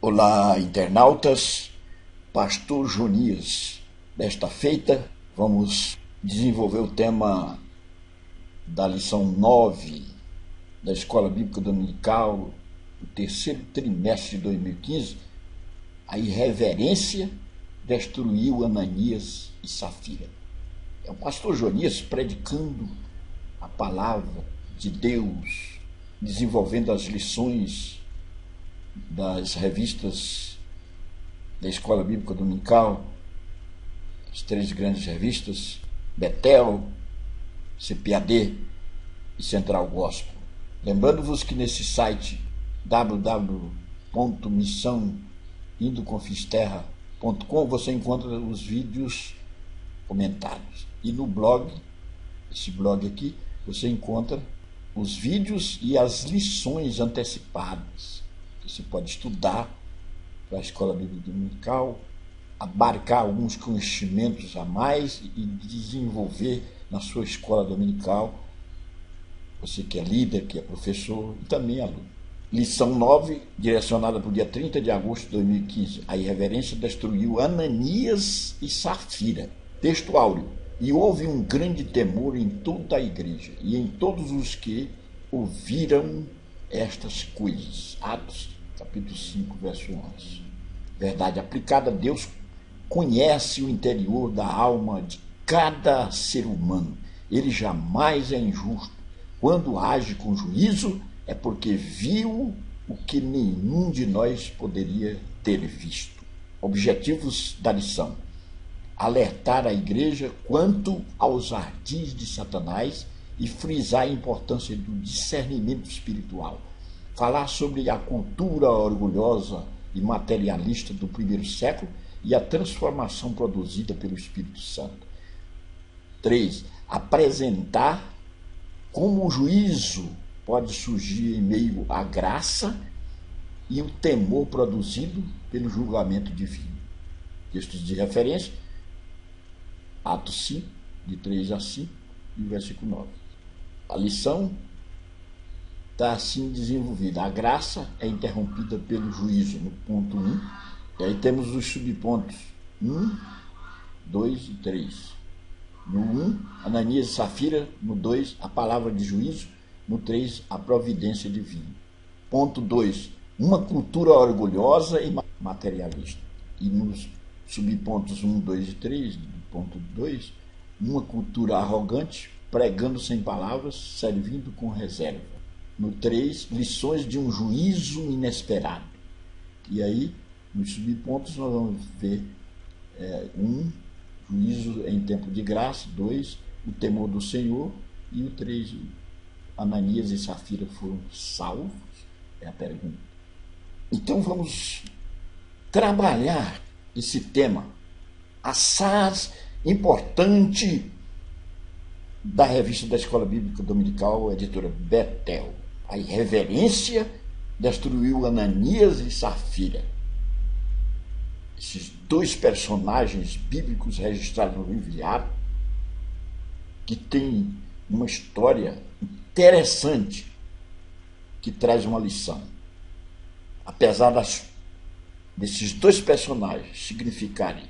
Olá, internautas. Pastor Jonias. Desta feita, vamos desenvolver o tema da lição 9 da Escola Bíblica Dominical, do terceiro trimestre de 2015. A irreverência destruiu Ananias e Safira. É o pastor Jonias predicando a palavra de Deus, desenvolvendo as lições das revistas da Escola Bíblica Dominical, as três grandes revistas, Betel, CPAD e Central Gospel. Lembrando-vos que nesse site www.missãoindoconfisterra.com você encontra os vídeos comentados. E no blog, esse blog aqui, você encontra os vídeos e as lições antecipadas. Você pode estudar para a Escola Bíblica Dominical, abarcar alguns conhecimentos a mais e desenvolver na sua escola dominical, você que é líder, que é professor e também aluno. Lição 9, direcionada para o dia 30 de agosto de 2015. A irreverência destruiu Ananias e Safira. Texto áureo. E houve um grande temor em toda a igreja e em todos os que ouviram estas coisas. Atos, capítulo 5, verso 11. Verdade aplicada: Deus conhece o interior da alma de cada ser humano. Ele jamais é injusto. Quando age com juízo, é porque viu o que nenhum de nós poderia ter visto. Objetivos da lição: alertar a igreja quanto aos ardis de Satanás e frisar a importância do discernimento espiritual. Falar sobre a cultura orgulhosa e materialista do primeiro século e a transformação produzida pelo Espírito Santo. 3. Apresentar como o juízo pode surgir em meio à graça e o temor produzido pelo julgamento divino. Textos de referência: Atos 5, de 3 a 5, e versículo 9. A lição está assim desenvolvida. A graça é interrompida pelo juízo, no ponto 1. E aí temos os subpontos 1, 2 e 3. No 1, Ananias e Safira. No 2, a palavra de juízo. No 3, a providência divina. Ponto 2, uma cultura orgulhosa e materialista. E nos subpontos 1, 2 e 3, ponto 2, uma cultura arrogante, pregando sem palavras, servindo com reserva. No 3, lições de um juízo inesperado. E aí, nos subpontos, nós vamos ver 1, juízo em tempo de graça. 2, o temor do Senhor. E o 3, Ananias e Safira foram salvos? É a pergunta. Então vamos trabalhar esse tema assaz importante da revista da Escola Bíblica Dominical, editora Betel. A irreverência destruiu Ananias e Safira. Esses dois personagens bíblicos registrados no livro de Atos, que tem uma história interessante que traz uma lição. Apesar desses dois personagens significarem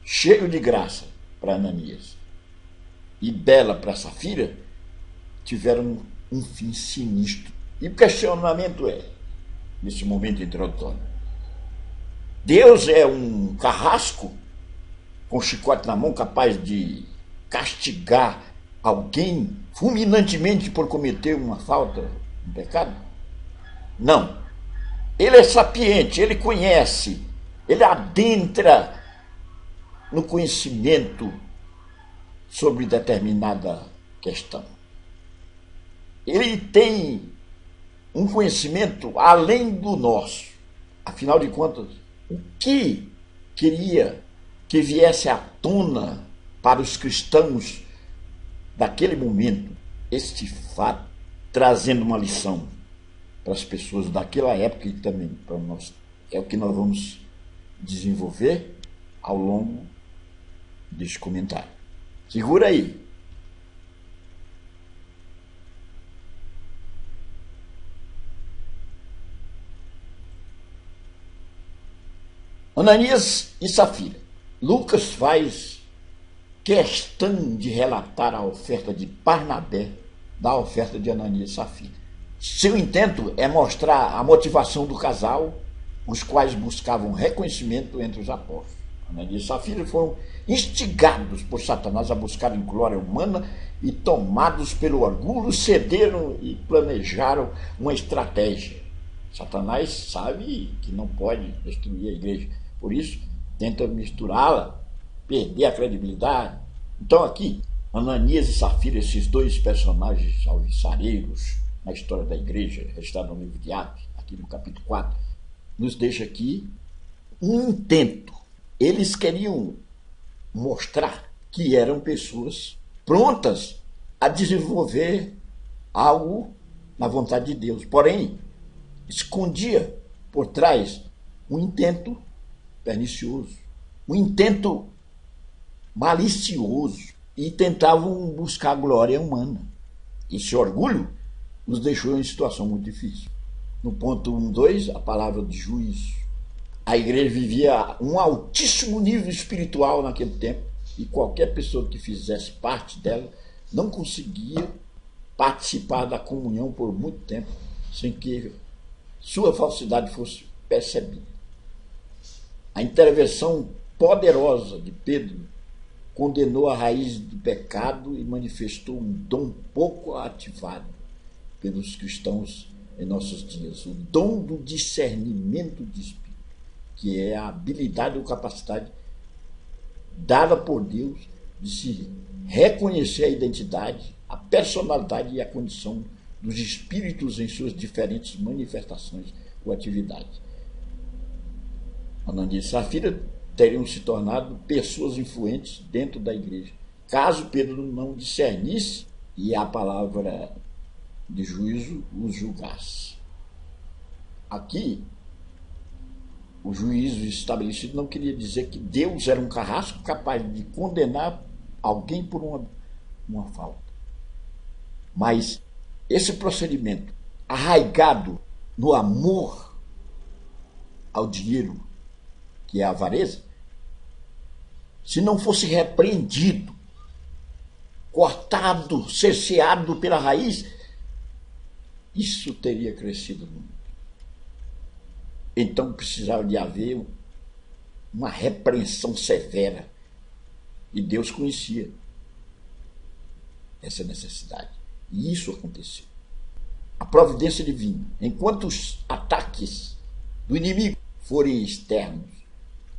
cheio de graça para Ananias e bela para Safira, tiveram um fim sinistro. E o questionamento é, nesse momento introdutório: Deus é um carrasco com chicote na mão capaz de castigar alguém fulminantemente por cometer uma falta, um pecado? Não. Ele é sapiente, ele conhece, ele adentra no conhecimento sobre determinada questão. Ele tem um conhecimento além do nosso. Afinal de contas, o que queria que viesse à tona para os cristãos daquele momento, este fato, trazendo uma lição para as pessoas daquela época e também para nós? É o que nós vamos desenvolver ao longo deste comentário. Segura aí. Ananias e Safira. Lucas faz questão de relatar a oferta de Barnabé da oferta de Ananias e Safira. Seu intento é mostrar a motivação do casal, os quais buscavam reconhecimento entre os apóstolos. Ananias e Safira foram instigados por Satanás a buscarem glória humana e, tomados pelo orgulho, cederam e planejaram uma estratégia. Satanás sabe que não pode destruir a igreja, por isso tenta misturá-la, perder a credibilidade. Então aqui, Ananias e Safira, esses dois personagens alvissareiros na história da igreja, registrado no livro de Atos, aqui no capítulo 4, nos deixa aqui um intento. Eles queriam mostrar que eram pessoas prontas a desenvolver algo na vontade de Deus. Porém, escondia por trás um intento pernicioso, um intento malicioso, e tentavam buscar glória humana. Esse orgulho os deixou em situação muito difícil. No ponto 1.2, a palavra de juízo. A igreja vivia um altíssimo nível espiritual naquele tempo, e qualquer pessoa que fizesse parte dela não conseguia participar da comunhão por muito tempo sem que sua falsidade fosse percebida. A intervenção poderosa de Pedro condenou a raiz do pecado e manifestou um dom pouco ativado pelos cristãos em nossos dias, o dom do discernimento de espírito, que é a habilidade ou capacidade dada por Deus de se reconhecer a identidade, a personalidade e a condição dos espíritos em suas diferentes manifestações ou atividades. Ananias e Safira teriam se tornado pessoas influentes dentro da igreja, caso Pedro não discernisse e a palavra de juízo os julgasse. Aqui, o juízo estabelecido não queria dizer que Deus era um carrasco capaz de condenar alguém por uma falta. Mas esse procedimento, arraigado no amor ao dinheiro, que é a avareza, se não fosse repreendido, cortado, cerceado pela raiz, isso teria crescido muito. Então precisava de haver uma repreensão severa. E Deus conhecia essa necessidade. E isso aconteceu. A providência divina, enquanto os ataques do inimigo forem externos,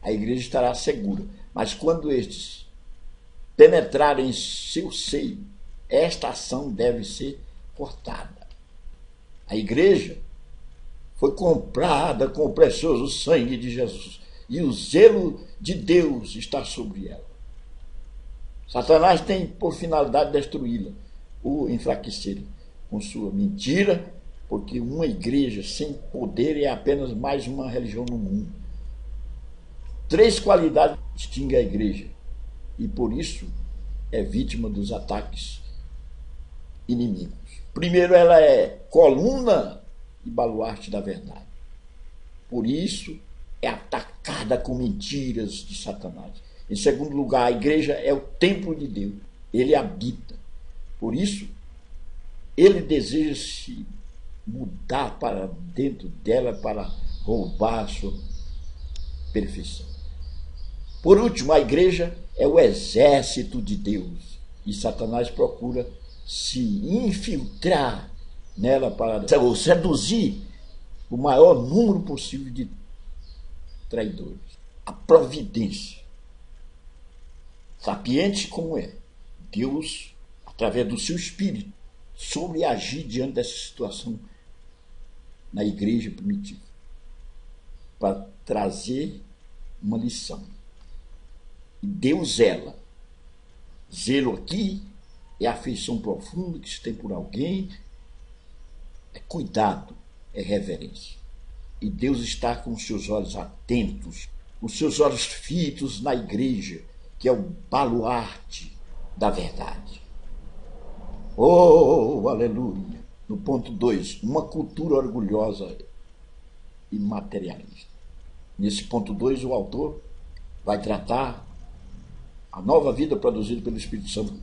a igreja estará segura. Mas quando estes penetrarem em seu seio, esta ação deve ser cortada. A igreja foi comprada com o precioso sangue de Jesus, e o zelo de Deus está sobre ela. Satanás tem por finalidade destruí-la ou enfraquecê-la com sua mentira, porque uma igreja sem poder é apenas mais uma religião no mundo. 3 qualidades distinguem a igreja, e por isso é vítima dos ataques inimigos. Primeiro, ela é coluna e baluarte da verdade. Por isso, é atacada com mentiras de Satanás. Em segundo lugar, a igreja é o templo de Deus. Ele habita. Por isso, ele deseja se mudar para dentro dela para roubar a sua perfeição. Por último, a igreja é o exército de Deus. E Satanás procura se infiltrar nela para seduzir o maior número possível de traidores. A providência, sapiente como é, Deus, através do seu Espírito, soube agir diante dessa situação na igreja primitiva, para trazer uma lição. E Deus zela. Zelo aqui é afeição profunda que se tem por alguém, é cuidado, é reverência. E Deus está com os seus olhos atentos, com os seus olhos fitos na igreja, que é o baluarte da verdade. Oh, aleluia! No ponto 2, uma cultura orgulhosa e materialista. Nesse ponto 2, o autor vai tratar a nova vida produzida pelo Espírito Santo,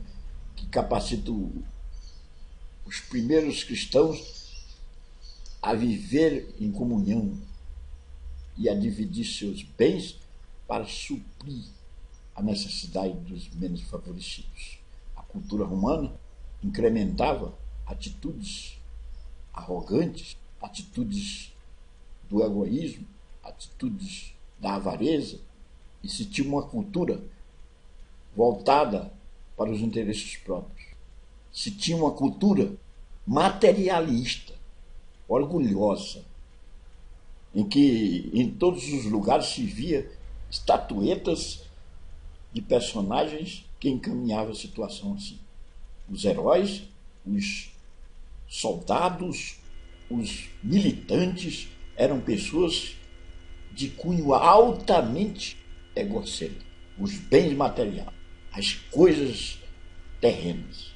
que capacita os primeiros cristãos a viver em comunhão e a dividir seus bens para suprir a necessidade dos menos favorecidos. A cultura romana incrementava atitudes arrogantes, atitudes do egoísmo, atitudes da avareza, e se tinha uma cultura voltada para os interesses próprios. Se tinha uma cultura materialista, orgulhosa, em que em todos os lugares se via estatuetas de personagens que encaminhavam a situação assim. Os heróis, os soldados, os militantes eram pessoas de cunho altamente egocêntrico. Os bens materiais, as coisas terrenas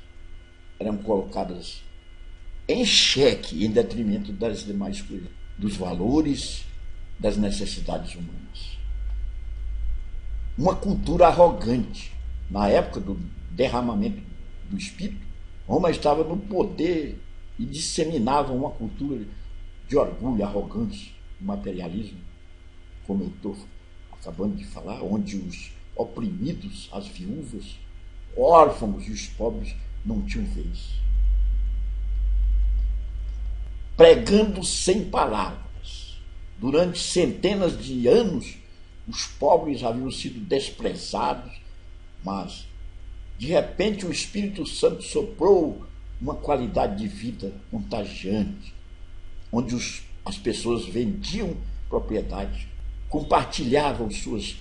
eram colocadas em xeque em detrimento das demais coisas, dos valores, das necessidades humanas. Uma cultura arrogante. Na época do derramamento do Espírito, Roma estava no poder e disseminava uma cultura de orgulho, arrogância, materialismo, como eu estou acabando de falar, onde os oprimidos, as viúvas, órfãos e os pobres não tinham vez. Pregando sem palavras. Durante centenas de anos, os pobres haviam sido desprezados, mas, de repente, o Espírito Santo soprou uma qualidade de vida contagiante, onde as pessoas vendiam propriedade, compartilhavam suas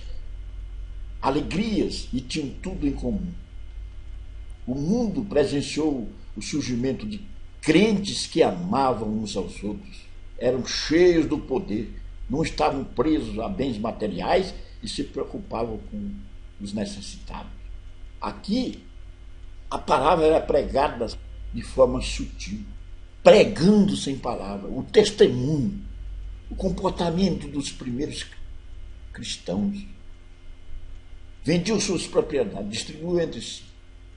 alegrias e tinham tudo em comum. O mundo presenciou o surgimento de crentes que amavam uns aos outros, eram cheios do poder, não estavam presos a bens materiais e se preocupavam com os necessitados. Aqui, a palavra era pregada de forma sutil, pregando sem palavra, o testemunho, o comportamento dos primeiros cristãos. Vendiam suas propriedades, distribuíam entre si.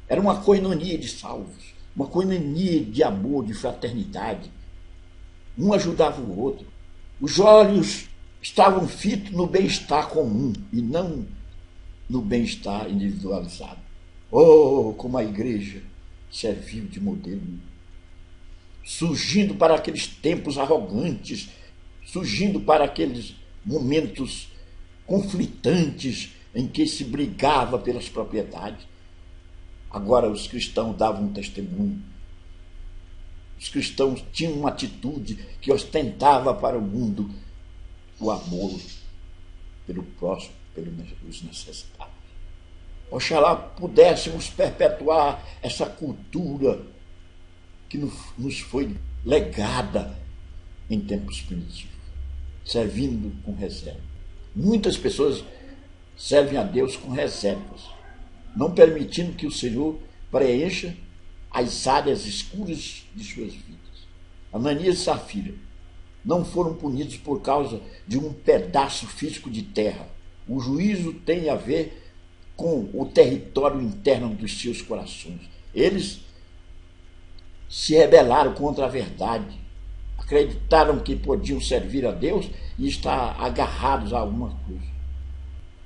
Era uma coinonia de salvos, uma coinonia de amor, de fraternidade. Um ajudava o outro. Os olhos estavam fitos no bem-estar comum e não no bem-estar individualizado. Oh, como a igreja serviu de modelo, surgindo para aqueles tempos arrogantes, surgindo para aqueles momentos conflitantes em que se brigava pelas propriedades. Agora os cristãos davam um testemunho. Os cristãos tinham uma atitude que ostentava para o mundo o amor pelo próximo, pelos necessitados. Oxalá pudéssemos perpetuar essa cultura que nos foi legada em tempos primitivos, servindo com reserva. Muitas pessoas servem a Deus com reservas, não permitindo que o Senhor preencha as áreas escuras de suas vidas. Ananias e Safira não foram punidos por causa de um pedaço físico de terra. O juízo tem a ver com o território interno dos seus corações. Eles se rebelaram contra a verdade, acreditaram que podiam servir a Deus e estar agarrados a alguma coisa.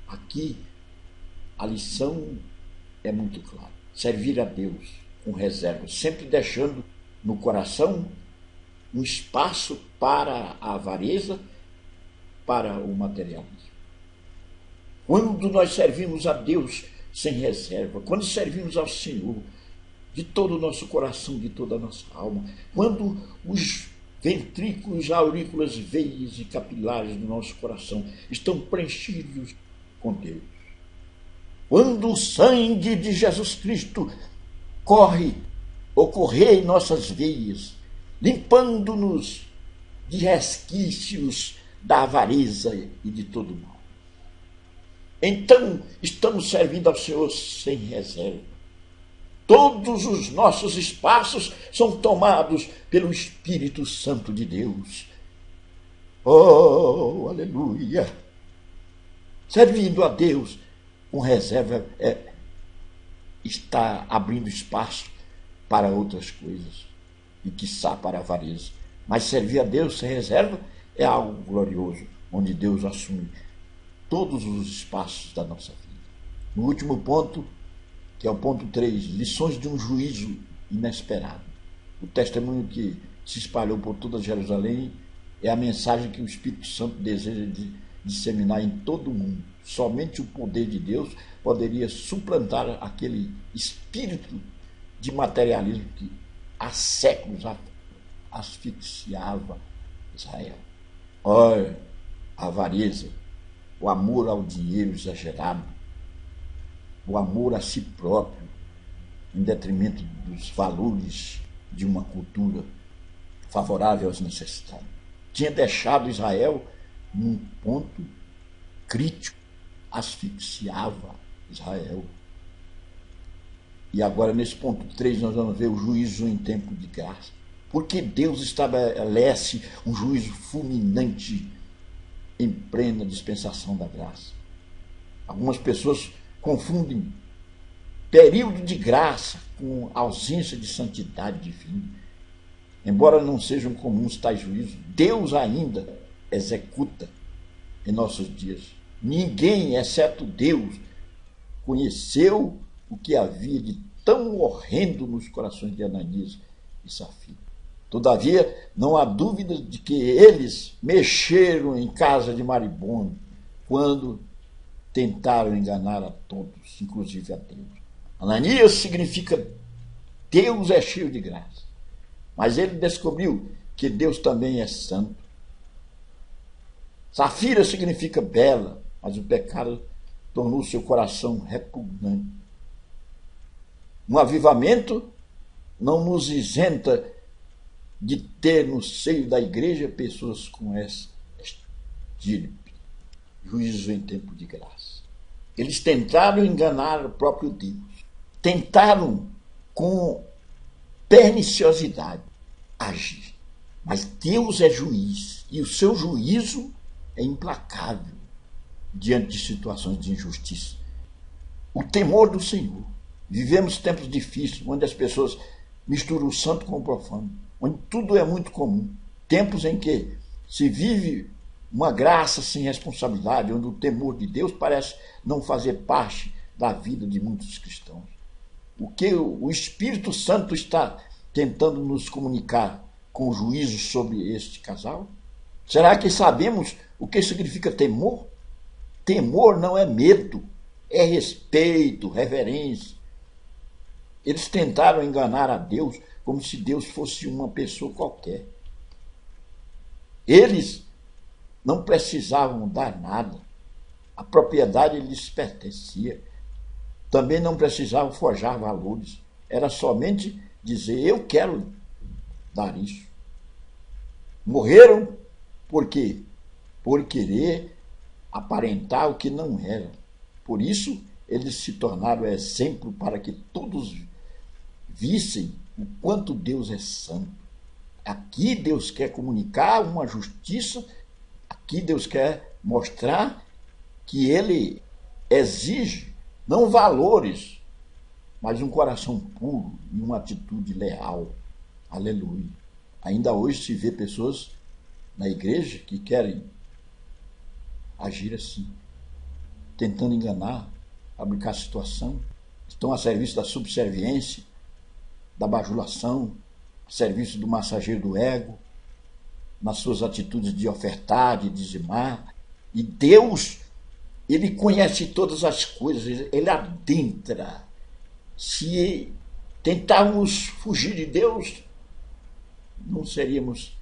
Aqui, a lição é muito clara. Servir a Deus com reserva, sempre deixando no coração um espaço para a avareza, para o materialismo. Quando nós servimos a Deus sem reserva, quando servimos ao Senhor de todo o nosso coração, de toda a nossa alma, quando os ventrículos, aurículas, veias e capilares do nosso coração estão preenchidos com Deus, quando o sangue de Jesus Cristo corre em nossas veias, limpando-nos de resquícios da avareza e de todo o mal, então estamos servindo ao Senhor sem reserva. Todos os nossos espaços são tomados pelo Espírito Santo de Deus. Oh, aleluia! Servindo a Deus com reserva está abrindo espaço para outras coisas e, quiçá, para a avareza. Mas servir a Deus sem reserva é algo glorioso, onde Deus assume todos os espaços da nossa vida. No último ponto, que é o ponto 3, lições de um juízo inesperado. O testemunho que se espalhou por toda Jerusalém é a mensagem que o Espírito Santo deseja disseminar em todo o mundo. Somente o poder de Deus poderia suplantar aquele espírito de materialismo que há séculos asfixiava Israel. Olha, a avareza, o amor ao dinheiro exagerado, o amor a si próprio, em detrimento dos valores de uma cultura favorável aos necessitados, tinha deixado Israel num ponto crítico, asfixiava Israel. E agora, nesse ponto 3, nós vamos ver o juízo em tempo de graça. Porque Deus estabelece um juízo fulminante em plena dispensação da graça. Algumas pessoas confundem período de graça com ausência de santidade divina. Embora não sejam comuns tais juízos, Deus ainda executa em nossos dias. Ninguém, exceto Deus, conheceu o que havia de tão horrendo nos corações de Ananias e Safira. Todavia, não há dúvida de que eles mexeram em casa de Maribondo quando tentaram enganar a todos, inclusive a Deus. Ananias significa Deus é cheio de graça, mas ele descobriu que Deus também é santo. Safira significa bela, mas o pecado tornou seu coração repugnante. Um avivamento não nos isenta de ter no seio da igreja pessoas com essa estirpe, juízo em tempo de graça. Eles tentaram enganar o próprio Deus, tentaram com perniciosidade agir, mas Deus é juiz e o seu juízo é implacável diante de situações de injustiça. O temor do Senhor. Vivemos tempos difíceis, onde as pessoas misturam o santo com o profano, onde tudo é muito comum. Tempos em que se vive uma graça sem responsabilidade, onde o temor de Deus parece não fazer parte da vida de muitos cristãos. O que o Espírito Santo está tentando nos comunicar com o juízo sobre este casal? Será que sabemos o que significa temor? Temor não é medo, é respeito, reverência. Eles tentaram enganar a Deus como se Deus fosse uma pessoa qualquer. Eles não precisavam dar nada. A propriedade lhes pertencia. Também não precisavam forjar valores. Era somente dizer, eu quero dar isso. Morreram por quê? Por querer aparentar o que não era. Por isso, eles se tornaram exemplo para que todos vissem o quanto Deus é santo. Aqui Deus quer comunicar uma justiça, aqui Deus quer mostrar que Ele exige não valores, mas um coração puro e uma atitude leal. Aleluia. Ainda hoje se vê pessoas na igreja que querem agir assim, tentando enganar, fabricar a situação, estão a serviço da subserviência, da bajulação, a serviço do massageiro do ego, nas suas atitudes de ofertar, de dizimar. E Deus, Ele conhece todas as coisas, Ele adentra. Se tentarmos fugir de Deus, não seríamos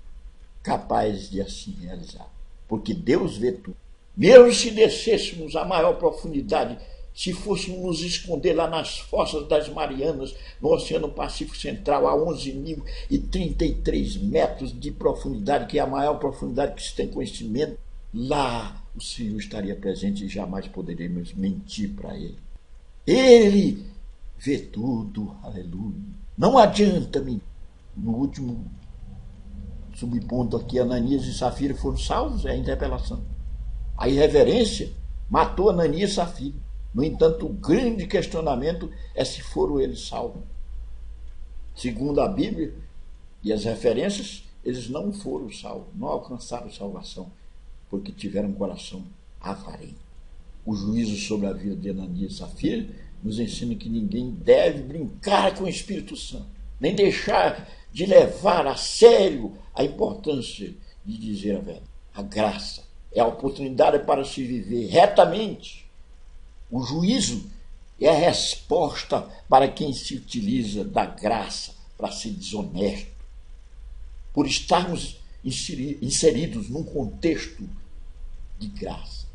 capazes de assim realizar, porque Deus vê tudo. Mesmo se descêssemos a maior profundidade, se fôssemos nos esconder lá nas fossas das Marianas, no Oceano Pacífico Central, a 11.033 metros de profundidade, que é a maior profundidade que se tem conhecimento, lá o Senhor estaria presente e jamais poderemos mentir para Ele. Ele vê tudo, aleluia. Não adianta mentir. No último subponto aqui, Ananias e Safira foram salvos, é a interpelação. A irreverência matou Ananias e Safira. No entanto, o grande questionamento é se foram eles salvos. Segundo a Bíblia e as referências, eles não foram salvos, não alcançaram salvação, porque tiveram um coração avarento. O juízo sobre a vida de Ananias e Safira nos ensina que ninguém deve brincar com o Espírito Santo, nem deixar de levar a sério a importância de dizer a verdade. A graça é a oportunidade para se viver retamente. O juízo é a resposta para quem se utiliza da graça para ser desonesto, por estarmos inseridos num contexto de graça,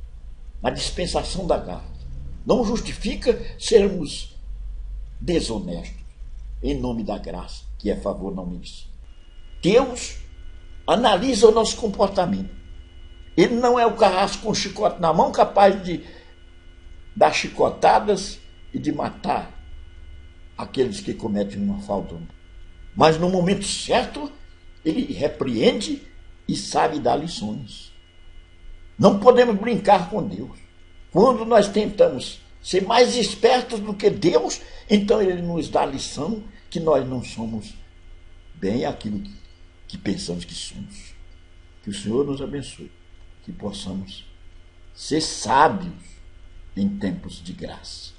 na dispensação da graça. Não justifica sermos desonestos em nome da graça, que é favor não merecido. Deus analisa o nosso comportamento. Ele não é o carrasco com chicote na mão, capaz de dar chicotadas e de matar aqueles que cometem uma falta. Mas no momento certo, ele repreende e sabe dar lições. Não podemos brincar com Deus. Quando nós tentamos ser mais espertos do que Deus, então ele nos dá a lição que nós não somos bem aquilo que pensamos que somos. Que o Senhor nos abençoe, que possamos ser sábios em tempos de graça.